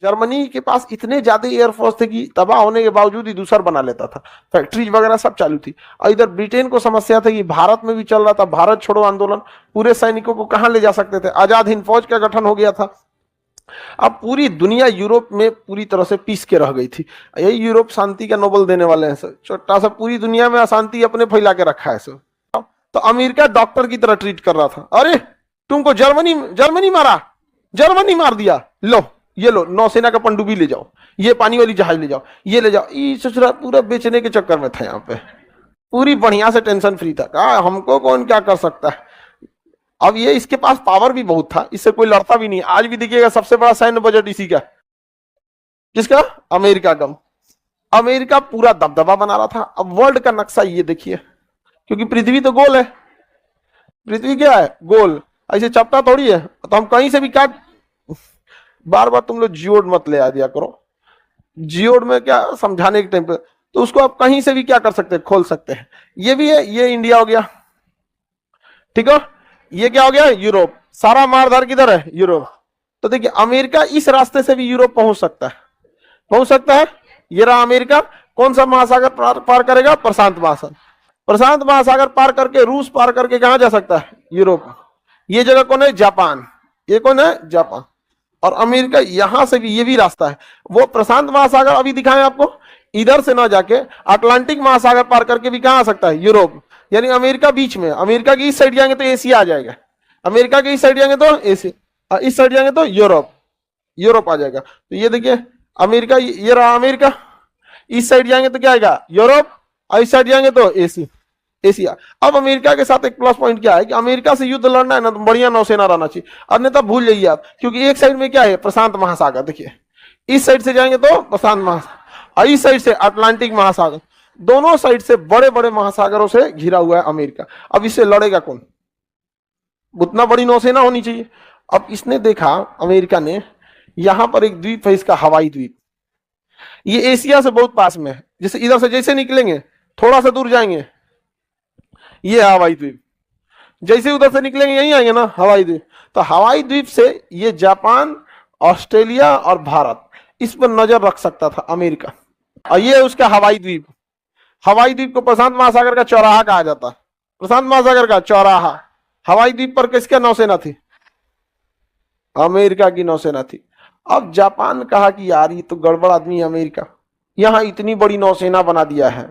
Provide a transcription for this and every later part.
Germany के पास इतने ज्यादा एयरफोर्स थे कि तबाह होने के बावजूद ही दूसरा बना लेता था, फैक्ट्रीज वगैरह सब चालू थी। और इधर ब्रिटेन को समस्या था कि भारत में भी चल रहा था भारत छोड़ो आंदोलन, पूरे सैनिकों को कहां ले जा सकते थे, आजाद हिंद फौज का गठन हो गया था। अब पूरी दुनिया यूरोप में पूरी तरह से पीस के रह गई थी। यही यूरोप शांति का नोबेल देने वाले हैं सर, छोटा सा पूरी दुनिया में अशांति अपने फैला के रखा है सर। तो अमेरिका डॉक्टर की तरह ट्रीट कर रहा था, अरे तुमको जर्मनी जर्मनी मारा, जर्मनी मार दिया, लो ये लो नौसेना का पनडुब्बी ले जाओ, ये पानी वाली जहाज ले जाओ, ये ले जाओ। ये ससुरा पूरा बेचने के चक्कर में था, यहाँ पे पूरी बढ़िया से टेंशन फ्री था, कहा हमको कौन क्या कर सकता है। अब ये इसके पास पावर भी बहुत था, इससे कोई लड़ता भी नहीं। आज भी देखिएगा सबसे बड़ा सैन्य बजट इसी का, किसका, अमेरिका का। अमेरिका पूरा दबदबा बना रहा था। अब वर्ल्ड का नक्शा ये देखिए, क्योंकि पृथ्वी तो गोल है, पृथ्वी क्या है, गोल, ऐसे चपटा थोड़ी है। तो हम कहीं से भी काट, बार बार तुम लोग जियोड मत ले आ दिया करो, जियोड में क्या समझाने के टाइम पे, तो उसको आप कहीं से भी क्या कर सकते हैं, खोल सकते हैं। ये भी है, ये इंडिया हो गया, ठीक है। ये क्या हो गया, यूरोप, सारा मारधार किधर है, यूरोप। तो देखिए अमेरिका इस रास्ते से भी यूरोप पहुंच सकता है, पहुंच सकता है। ये रहा अमेरिका, कौन सा महासागर पार करेगा, प्रशांत महासागर। प्रशांत महासागर पार करके रूस पार करके कहां जा सकता है, यूरोप। ये जगह कौन है, जापान। ये कौन है, जापान। और अमेरिका यहां से भी, ये भी रास्ता है। वो प्रशांत महासागर अभी दिखाएं आपको, इधर से ना जाके अटलांटिक महासागर पार करके भी कहां आ सकता है, यूरोप। यानी अमेरिका बीच में, अमेरिका की इस साइड जाएंगे तो एशिया आ जाएगा, अमेरिका के इस साइड जाएंगे तो एशिया, इस साइड जाएंगे तो यूरोप, यूरोप आ जाएगा। तो ये देखिए अमेरिका, ये रहा अमेरिका, इस साइड जाएंगे तो क्या आएगा, यूरोप, और इस साइड जाएंगे तो एशिया, एशिया। अब अमेरिका के साथ एक प्लस पॉइंट क्या है कि अमेरिका से युद्ध लड़ना है ना, तो बढ़िया नौसेना रहना चाहिए, अन्यथा भूल जाइए आप। क्योंकि एक साइड में क्या है, प्रशांत महासागर, देखिए इस साइड से जाएंगे तो प्रशांत महासागर, और इस साइड से अटलांटिक महासागर, दोनों साइड से बड़े बड़े महासागरों से घिरा हुआ है अमेरिका। अब इससे लड़ेगा कौन, उतना बड़ी नौसेना होनी चाहिए। अब इसने देखा, अमेरिका ने, यहां पर एक द्वीप है इसका, हवाई द्वीप। ये एशिया से बहुत पास में है, जैसे इधर से जैसे निकलेंगे थोड़ा सा दूर जाएंगे, ये हवाई द्वीप, जैसे उधर से निकलेंगे यहीं आएंगे ना, हवाई द्वीप। तो हवाई द्वीप से ये जापान, ऑस्ट्रेलिया और भारत, इस पर नजर रख सकता था अमेरिका। और ये उसका हवाई द्वीप, हवाई द्वीप को प्रशांत महासागर का चौराहा कहा जाता है, प्रशांत महासागर का चौराहा। हवाई द्वीप पर किसका नौसेना थी, अमेरिका की नौसेना थी। अब जापान कहा कि यार ये तो गड़बड़ आदमी है अमेरिका, यहां इतनी बड़ी नौसेना बना दिया है,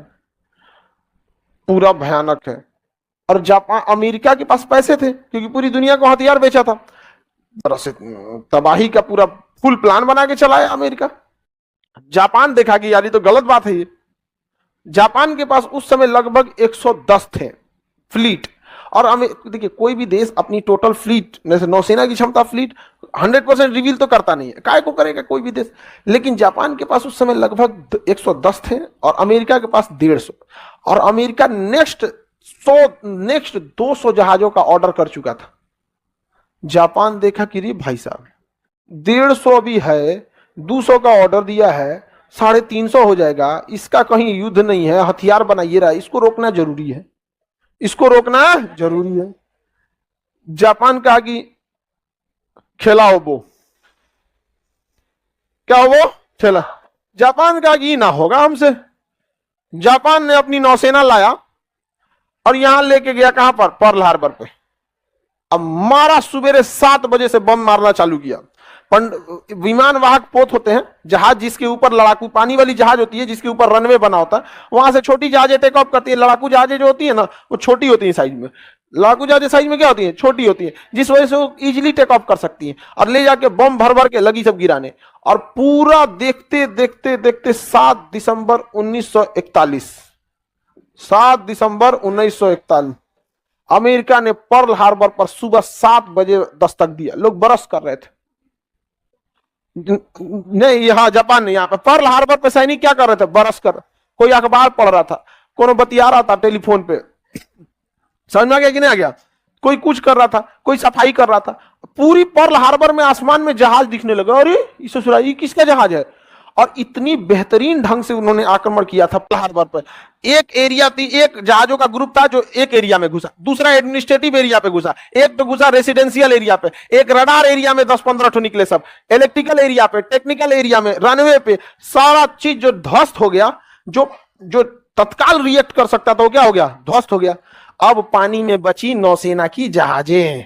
पूरा भयानक है। और जापान, अमेरिका के पास पैसे थे क्योंकि पूरी दुनिया को हथियार बेचा था, तरह से तबाही का पूरा फुल प्लान बना के चलाया अमेरिका। जापान देखा कि यार ये तो गलत बात है ये। जापान के पास उस समय लगभग 110 थे फ्लीट। और देखिए कोई भी देश अपनी टोटल फ्लीट, जैसे नौसेना की क्षमता, फ्लीट 100% रिवील तो करता नहीं है, काय को करेगा कोई भी देश। लेकिन जापान के पास उस समय लगभग 110 थे और अमेरिका के पास 150। और अमेरिका नेक्स्ट 200 जहाजों का ऑर्डर कर चुका था। जापान देखा कि रे भाई साहब 150 भी है, 200 का ऑर्डर दिया है, 350 हो जाएगा, इसका कहीं युद्ध नहीं है, हथियार बनाइए रहा है, इसको रोकना जरूरी है, इसको रोकना जरूरी है। जापान कहा कि खेला हो वो, क्या हो वो, खेला। जापान कहा कि ना होगा हमसे। जापान ने अपनी नौसेना लाया और यहां लेके गया कहां पर, पर्ल हार्बर पे। अब मारा, सुबेरे 7 बजे से बम मारना चालू किया। विमान वाहक पोत होते हैं, जहाज जिसके ऊपर लड़ाकू, पानी वाली जहाज होती है जिसके ऊपर रनवे बना होता है, वहां से छोटी जहाजें टेक ऑफ करती है। लड़ाकू जहाजें जो होती है ना, वो छोटी होती है साइज में। लड़ाकू जहाजें साइज में क्या होती है, छोटी होती है, जिस वजह से वो इजीली टेक ऑफ कर सकती है। और ले जाके बम भर भर के लगी सब गिराने। और पूरा देखते देखते देखते 7 दिसंबर 1941, 7 दिसंबर 1941 अमेरिका ने पर्ल हार्बर पर सुबह 7 बजे दस्तक दिया। लोग बरस कर रहे थे, नहीं यहां जापान ने, यहां पे पर्ल हार्बर पे सैनिक क्या कर रहे थे, बरस कर। कोई अखबार पढ़ रहा था, कोई बतिया रहा था टेलीफोन पे, समझ में आ गया कि नहीं आ गया, कोई कुछ कर रहा था, कोई सफाई कर रहा था। पूरी पर्ल हार्बर में आसमान में जहाज दिखने लगा, अरे इस किसका जहाज है। और इतनी बेहतरीन ढंग से उन्होंने आक्रमण किया था पर्ल हार्बर पर। एक एरिया थी, एक जहाजों का ग्रुप था जो एक एरिया में घुसा, दूसरा एडमिनिस्ट्रेटिव एरिया पे घुसा, एक तो घुसा रेसिडेंशियल एरिया पे, एक रडार एरिया में 10-15 ठो निकले सब, इलेक्ट्रिकल एरिया पे, टेक्निकल एरिया में, रनवे पे, सारा चीज जो ध्वस्त हो गया, जो जो तत्काल रिएक्ट कर सकता था वो क्या हो गया, ध्वस्त हो गया। अब पानी में बची नौसेना की जहाजें।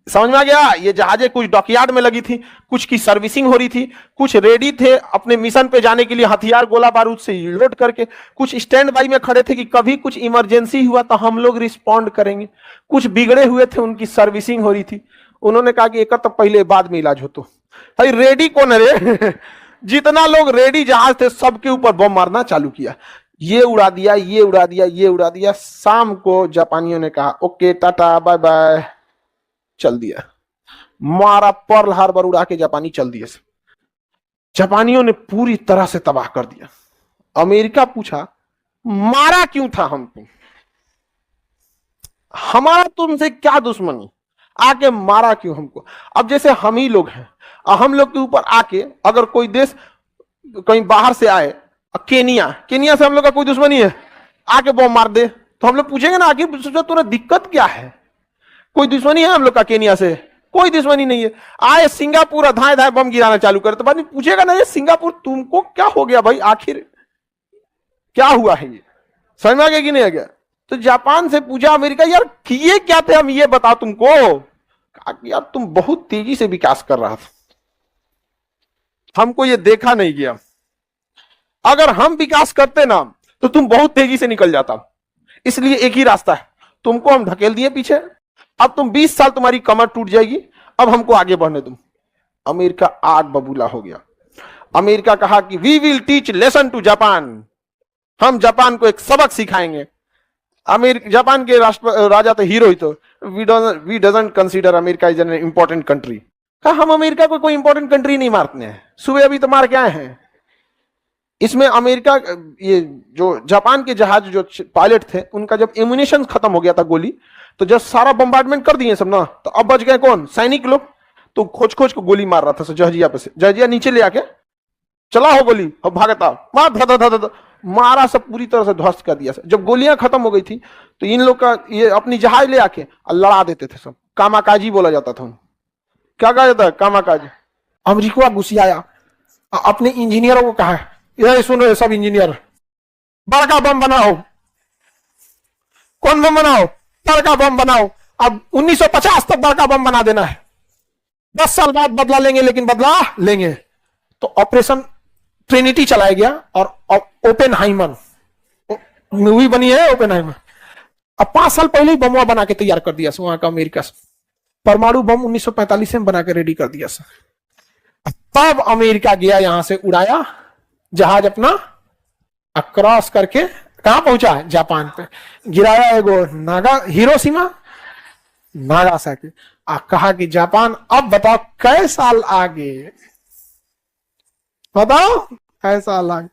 समझ में आ गया? ये जहाजें कुछ डॉकयार्ड में लगी थी, कुछ की सर्विसिंग हो रही थी, कुछ रेडी थे अपने मिशन पे जाने के लिए हथियार गोला बारूद से लोड करके, कुछ स्टैंड बाई में खड़े थे कि कभी कुछ इमरजेंसी हुआ तो हम लोग रिस्पॉन्ड करेंगे, कुछ बिगड़े हुए थे उनकी सर्विसिंग हो रही थी। उन्होंने कहा कि एक तो पहले बाद में इलाज हो। तो भाई रेडी कौन है रे? जितना लोग रेडी जहाज थे सबके ऊपर बम मारना चालू किया, ये उड़ा दिया, ये उड़ा दिया, ये उड़ा दिया। शाम को जापानियों ने कहा ओके टाटा बाय बाय, चल दिया, मारा पर्ल हार्बर उड़ा के जापानी चल दिए। जापानियों ने पूरी तरह से तबाह कर दिया। अमेरिका पूछा मारा क्यों था हमको, हमारा तुमसे क्या दुश्मनी, आके मारा क्यों हमको? अब जैसे हम ही लोग हैं, हम लोग के ऊपर आके अगर कोई देश कहीं बाहर से आए, केनिया से हम लोग का कोई दुश्मनी है, आके बम मार दे, तो हम लोग पूछेंगे ना आखिर तुम्हें दिक्कत क्या है? कोई दुश्मनी है हम लोग का केनिया से? कोई दुश्मनी नहीं है। आए सिंगापुर धाए धाए बम गिराना चालू करे तो बाद में पूछेगा ना ये सिंगापुर तुमको क्या हो गया भाई, आखिर क्या हुआ है? ये समझ में आ गया कि नहीं आ गया? तो जापान से पूछा अमेरिका यार किए क्या थे हम ये बताओ तुमको। कहा कि यार तुम बहुत तेजी से विकास कर रहा था, हमको ये देखा नहीं गया, अगर हम विकास करते ना तो तुम बहुत तेजी से निकल जाता, इसलिए एक ही रास्ता है, तुमको हम ढकेल दिए पीछे, अब तुम 20 साल तुम्हारी कमर टूट जाएगी, अब हमको आगे बढ़ने तुम। अमेरिका आग बबूला हो गया। अमेरिका कहा कि we will teach lesson to Japan, हम जापान को एक सबक सिखाएंगे। जापान के राजा तो हीरो ही, तो we doesn't consider America is an important country. कहा हम अमेरिका को कोई इंपॉर्टेंट कंट्री नहीं मारते हैं, सुबह अभी तो मार के आए हैं। इसमें अमेरिका, ये जो जापान के जहाज जो पायलट थे उनका जब एम्यूनिशन खत्म हो गया था गोली, तो जब सारा बम्बार्डमेंट कर दिए सब ना, तो अब बच गए कौन? सैनिक लोग। तो खोज खोज को गोली मार रहा था जहाजिया पे से, जहाजिया नीचे ले आके चला हो गोली, अब भागता मार धा मारा, सब पूरी तरह से ध्वस्त कर दिया। जब गोलियां खत्म हो गई थी तो इन लोग का ये अपनी जहाज ले आके लड़ा देते थे सब, कामाकाजी बोला जाता था। क्या कहा जाता है? कामाकाजी। अमेरिका गुस्सियाया, अपने इंजीनियरों को कहा ये सुनो सब इंजीनियर, बड़का बम बनाओ। कौन बम बनाओ? बड़का बम बनाओ। अब 1950 तक बड़का बम बना देना है, 10 साल बाद बदला लेंगे, लेकिन बदला लेंगे। तो ऑपरेशन ट्रिनिटी चलाया गया और ओपेनहाइमर मूवी बनी है, ओपेनहाइमर। अब 5 साल पहले ही बमवा बना के तैयार कर दिया वहां का अमेरिका से, परमाणु बम 1945 में बना के रेडी कर दिया। तब अमेरिका गया, यहां से उड़ाया जहाज अपना, क्रॉस करके कहां पहुंचा? जापान पे गिराया एगो हिरोशिमा नागासाकी। कहा कि जापान अब बताओ कै साल आगे, बताओ कै साल आगे।